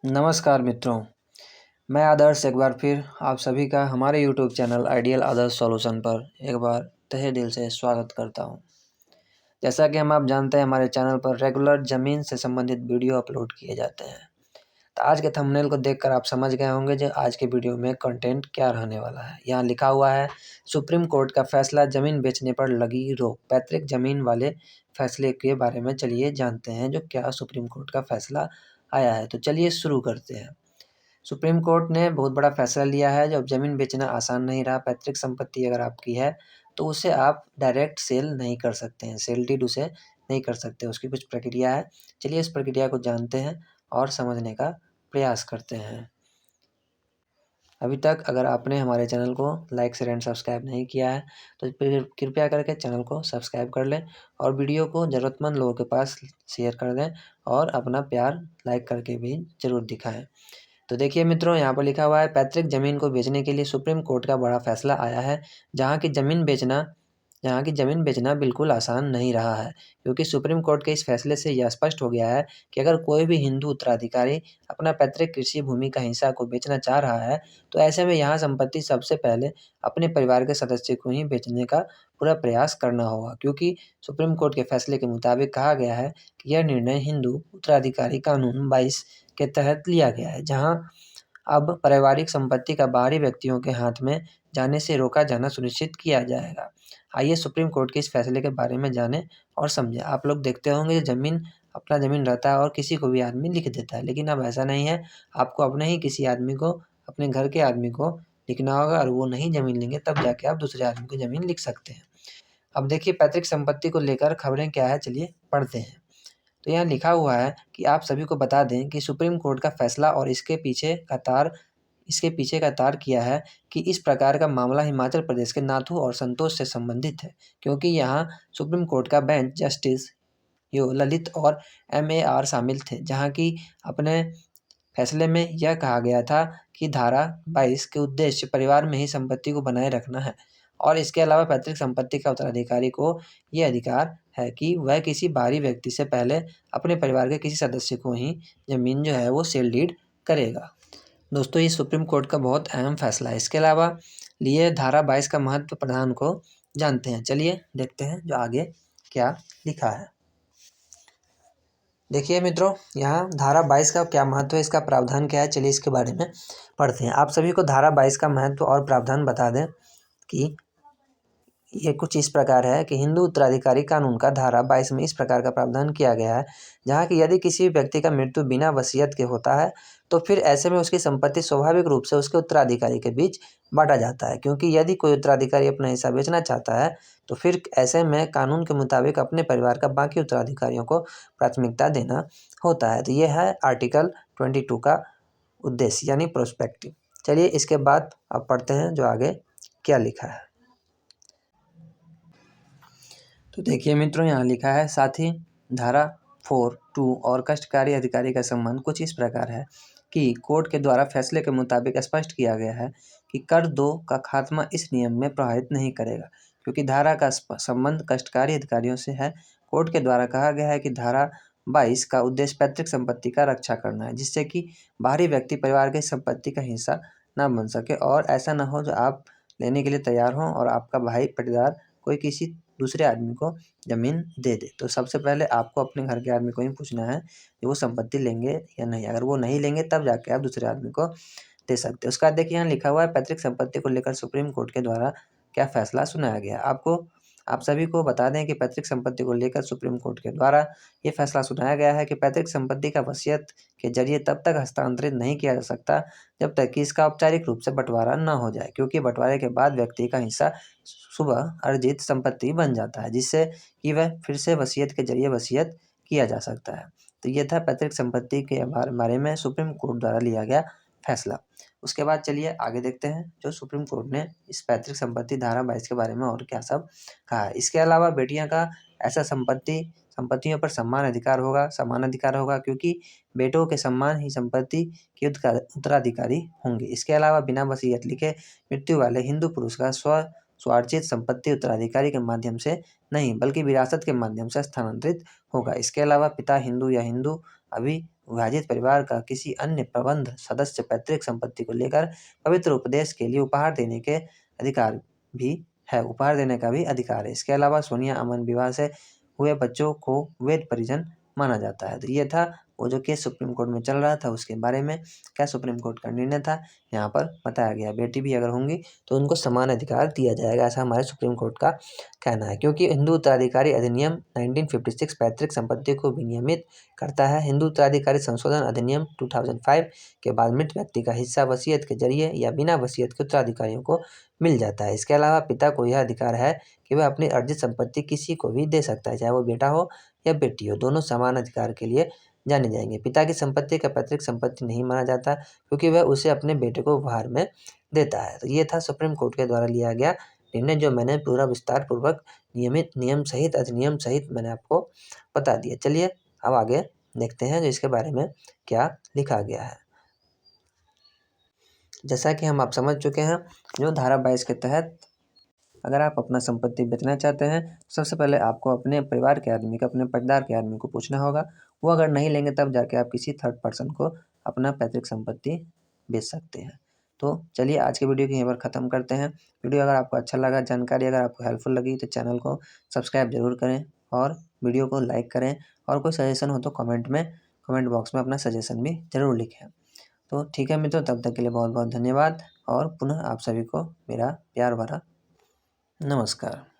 नमस्कार मित्रों, मैं आदर्श एक बार फिर आप सभी का हमारे यूट्यूब चैनल आइडियल आदर्श सॉल्यूशन पर एक बार तहे दिल से स्वागत करता हूं। जैसा कि आप जानते हैं, हमारे चैनल पर रेगुलर ज़मीन से संबंधित वीडियो अपलोड किए जाते हैं। तो आज के थंबनेल को देखकर आप समझ गए होंगे जो आज के वीडियो में कंटेंट क्या रहने वाला है। यहाँ लिखा हुआ है, सुप्रीम कोर्ट का फैसला, ज़मीन बेचने पर लगी रोक। पैतृक ज़मीन वाले फैसले के बारे में चलिए जानते हैं जो क्या सुप्रीम कोर्ट का फैसला आया है। तो चलिए शुरू करते हैं। सुप्रीम कोर्ट ने बहुत बड़ा फैसला लिया है। जब ज़मीन बेचना आसान नहीं रहा, पैतृक संपत्ति अगर आपकी है तो उसे आप डायरेक्ट सेल नहीं कर सकते हैं, सेल डीड उसे नहीं कर सकते, उसकी कुछ प्रक्रिया है। चलिए इस प्रक्रिया को जानते हैं और समझने का प्रयास करते हैं। अभी तक अगर आपने हमारे चैनल को लाइक शेयर एंड सब्सक्राइब नहीं किया है तो फिर कृपया करके चैनल को सब्सक्राइब कर लें और वीडियो को ज़रूरतमंद लोगों के पास शेयर कर दें और अपना प्यार लाइक करके भी ज़रूर दिखाएं। तो देखिए मित्रों, यहाँ पर लिखा हुआ है, पैतृक ज़मीन को बेचने के लिए सुप्रीम कोर्ट का बड़ा फैसला आया है। जहाँ की ज़मीन बेचना बिल्कुल आसान नहीं रहा है, क्योंकि सुप्रीम कोर्ट के इस फैसले से यह स्पष्ट हो गया है कि अगर कोई भी हिंदू उत्तराधिकारी अपना पैतृक कृषि भूमि का हिस्सा को बेचना चाह रहा है तो ऐसे में यहाँ संपत्ति सबसे पहले अपने परिवार के सदस्य को ही बेचने का पूरा प्रयास करना होगा, क्योंकि सुप्रीम कोर्ट के फैसले के मुताबिक कहा गया है कि यह निर्णय हिंदू उत्तराधिकारी कानून 22 के तहत लिया गया है, जहां अब पारिवारिक संपत्ति का बाहरी व्यक्तियों के हाथ में जाने से रोका जाना सुनिश्चित किया जाएगा। आइए सुप्रीम कोर्ट के इस फैसले के बारे में जानें और समझें। आप लोग देखते होंगे अपना ज़मीन रहता है और किसी को भी आदमी लिख देता है, लेकिन अब ऐसा नहीं है। आपको अपने ही किसी आदमी को, अपने घर के आदमी को लिखना होगा और वो नहीं ज़मीन लेंगे तब जाके आप दूसरे आदमी को ज़मीन लिख सकते हैं। अब देखिए पैतृक संपत्ति को लेकर खबरें क्या है, चलिए पढ़ते हैं। तो यहाँ लिखा हुआ है कि आप सभी को बता दें कि सुप्रीम कोर्ट का फैसला और इसके पीछे का तार किया है कि इस प्रकार का मामला हिमाचल प्रदेश के नाथू और संतोष से संबंधित है, क्योंकि यहाँ सुप्रीम कोर्ट का बेंच जस्टिस यो ललित और MAR शामिल थे, जहाँ की अपने फैसले में यह कहा गया था कि धारा 22 के उद्देश्य परिवार में ही संपत्ति को बनाए रखना है और इसके अलावा पैतृक संपत्ति का उत्तराधिकारी को ये अधिकार है कि वह किसी बाहरी व्यक्ति से पहले अपने परिवार के किसी सदस्य को ही ज़मीन जो है वो सेल डीड करेगा। दोस्तों, ये सुप्रीम कोर्ट का बहुत अहम फैसला है। इसके अलावा लिए धारा 22 का महत्व प्रधान को जानते हैं। चलिए देखते हैं जो आगे क्या लिखा है। देखिए मित्रों, यहाँ धारा 22 का क्या महत्व है, इसका प्रावधान क्या है, चलिए इसके बारे में पढ़ते हैं। आप सभी को धारा 22 का महत्व और प्रावधान बता दें कि ये कुछ इस प्रकार है कि हिंदू उत्तराधिकारी कानून का धारा 22 में इस प्रकार का प्रावधान किया गया है, जहाँ कि यदि किसी व्यक्ति का मृत्यु बिना वसीयत के होता है तो फिर ऐसे में उसकी संपत्ति स्वाभाविक रूप से उसके उत्तराधिकारी के बीच बांटा जाता है, क्योंकि यदि कोई उत्तराधिकारी अपना हिस्सा बेचना चाहता है तो फिर ऐसे में कानून के मुताबिक अपने परिवार का बाकी उत्तराधिकारियों को प्राथमिकता देना होता है। तो ये है आर्टिकल 22 का उद्देश्य यानी प्रोस्पेक्टिव। चलिए इसके बाद अब पढ़ते हैं जो आगे क्या लिखा है। तो देखिए मित्रों, यहाँ लिखा है, साथ ही धारा 4(2) और कष्टकारी अधिकारी का संबंध कुछ इस प्रकार है कि कोर्ट के द्वारा फैसले के मुताबिक स्पष्ट किया गया है कि कर 2 का खात्मा इस नियम में प्रभावित नहीं करेगा, क्योंकि धारा का संबंध कष्टकारी अधिकारियों से है। कोर्ट के द्वारा कहा गया है कि धारा 22 का उद्देश्य पैतृक संपत्ति का रक्षा करना है, जिससे कि बाहरी व्यक्ति परिवार की संपत्ति का हिस्सा न बन सके और ऐसा न हो जो आप लेने के लिए तैयार हों और आपका भाई पटीदार कोई किसी दूसरे आदमी को ज़मीन दे दे। तो सबसे पहले आपको अपने घर के आदमी को ही पूछना है कि वो संपत्ति लेंगे या नहीं। अगर वो नहीं लेंगे तब जाके आप दूसरे आदमी को दे सकते हैं। उसका देखिए यहाँ लिखा हुआ है, पैतृक संपत्ति को लेकर सुप्रीम कोर्ट के द्वारा क्या फैसला सुनाया गया। आप सभी को बता दें कि पैतृक संपत्ति को लेकर सुप्रीम कोर्ट के द्वारा ये फैसला सुनाया गया है कि पैतृक संपत्ति का वसीयत के जरिए तब तक हस्तांतरित नहीं किया जा सकता जब तक कि इसका औपचारिक रूप से बंटवारा न हो जाए, क्योंकि बंटवारे के बाद व्यक्ति का हिस्सा सुबह अर्जित संपत्ति बन जाता है, जिससे कि वह फिर से वसीयत के जरिए वसीयत किया जा सकता है। तो ये था पैतृक संपत्ति के बारे में सुप्रीम कोर्ट द्वारा लिया गया फैसला। उसके बाद चलिए आगे देखते हैं जो सुप्रीम कोर्ट ने इस पैतृक संपत्ति धारा 22 के बारे में और क्या सब कहा है। इसके अलावा बेटियां का ऐसा संपत्तियों पर समान अधिकार होगा, क्योंकि बेटों के सम्मान ही संपत्ति के उत्तराधिकारी होंगे। इसके अलावा बिना वसीयत लिखे मृत्यु वाले हिंदू पुरुष का स्वार्जित संपत्ति उत्तराधिकारी के माध्यम से नहीं बल्कि विरासत के माध्यम से स्थानांतरित होगा। इसके अलावा पिता हिंदू या हिंदू अभी विभाजित परिवार का किसी अन्य प्रबंध सदस्य पैतृक संपत्ति को लेकर पवित्र उपदेश के लिए उपहार देने का भी अधिकार है। इसके अलावा सोनिया अमन विवाह से हुए बच्चों को वैध परिजन माना जाता है। तो ये था वो जो केस सुप्रीम कोर्ट में चल रहा था, उसके बारे में क्या सुप्रीम कोर्ट का निर्णय था यहाँ पर बताया गया। बेटी भी अगर होंगी तो उनको समान अधिकार दिया जाएगा, ऐसा हमारे सुप्रीम कोर्ट का कहना है। क्योंकि हिंदू उत्तराधिकारी अधिनियम 1956 पैतृक संपत्ति को विनियमित करता है। हिंदू उत्तराधिकारी संशोधन अधिनियम 2005 के बाद मृत व्यक्ति का हिस्सा वसीयत के जरिए या बिना वसीयत के उत्तराधिकारियों को मिल जाता है। इसके अलावा पिता को यह अधिकार है कि वह अपनी अर्जित संपत्ति किसी को भी दे सकता है, चाहे वो बेटा हो या बेटी हो, दोनों समान अधिकार के लिए जाने जाएंगे। पिता की संपत्ति का पैतृक संपत्ति नहीं माना जाता क्योंकि वह उसे अपने बेटे को उपहार में देता है। तो ये था सुप्रीम कोर्ट के द्वारा लिया गया निर्णय, जो मैंने पूरा विस्तार पूर्वक नियमित नियम सहित अधिनियम सहित मैंने आपको बता दिया। चलिए अब आगे देखते हैं जो इसके बारे में क्या लिखा गया है। जैसा कि हम आप समझ चुके हैं, जो धारा 22 के तहत अगर आप अपना संपत्ति बेचना चाहते हैं, सबसे पहले आपको अपने परिवार के आदमी का, अपने पटदार के आदमी को पूछना होगा। वो अगर नहीं लेंगे तब जाके आप किसी थर्ड पर्सन को अपना पैतृक संपत्ति बेच सकते हैं। तो चलिए आज की वीडियो को यहीं पर ख़त्म करते हैं। वीडियो अगर आपको अच्छा लगा, जानकारी अगर आपको हेल्पफुल लगी तो चैनल को सब्सक्राइब जरूर करें और वीडियो को लाइक करें। और कोई सजेशन हो तो कमेंट बॉक्स में अपना सजेशन भी ज़रूर लिखें। तो ठीक है मित्रों, तब तक के लिए बहुत बहुत धन्यवाद और पुनः आप सभी को मेरा प्यार भरा नमस्कार।